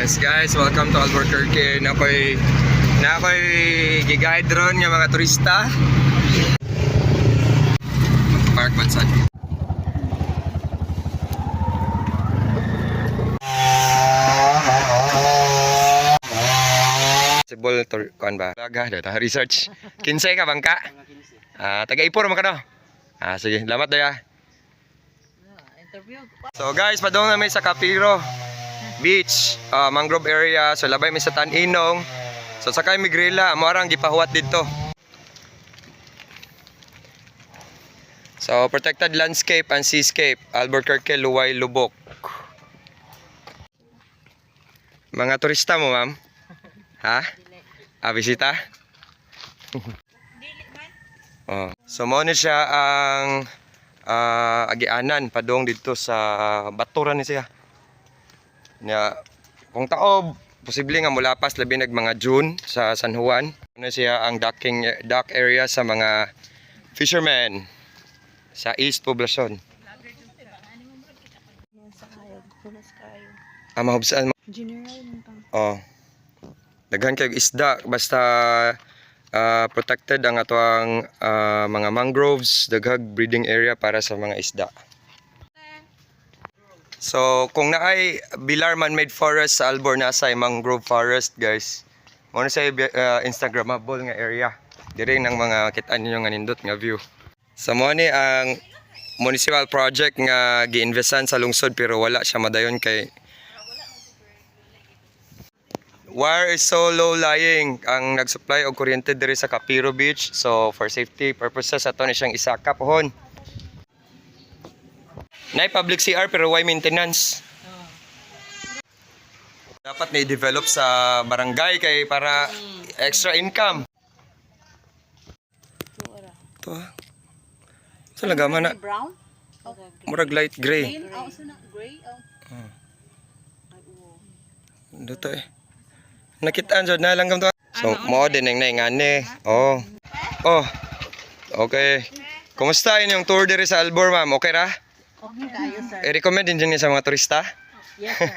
Yes guys, welcome to Albuquerque. Nakoy giguide ron nga mga turista. Park Bansad. Possible tour kuan ba? Laga data research. Kinsay ka bangka? Taga Ipor man ka no? Sige, salamat daya. So guys, padong na may sa Capiro Beach, mangrove area. So labay mi sa Taninong. So sakay mi grilla, amo arang gipahuwat dito. So protected landscape and seascape, Albuquerque, Luway, Lubok. Mga turista mo, ma'am? Ha? Bisita? Oh. So mo ni siya ang agianan padong dito sa Baturan ni siya. Nya kung taob posible nga mulapas labi nag mga June sa San Juan. Ano siya ang dock area sa mga fishermen sa East Poblacion. Mahubsaan. Oh. Daghan kay isda basta protected ang atoang mga mangroves, daghag breeding area para sa mga isda. So kung naay Bilar Man-made forest sa Albor, nasa mangrove forest guys. Mo sa Instagrammable nga area. Diri nang mga kita ninyo nga nindot nga view. So mo ni ang municipal project nga giinvestan sa lungsod pero wala siya madayon kay wire is so low lying ang nagsupply og kuryente diri sa Capiro Beach. So for safety purposes ato ni siyang isaka pohon. Nay public CR pero why maintenance? Dapat na i-develop sa barangay kay para extra income. Ito sa lagaman na. Murag light gray. Dito nakitaan jud na langgam to. So mo din ang naingani. Oh. Okay. Kumusta inyong tour diri sa Albor, ma'am? Okay ra? Okay kayo, sir. I-recommend din niyo sa mga turista? Yes, sir.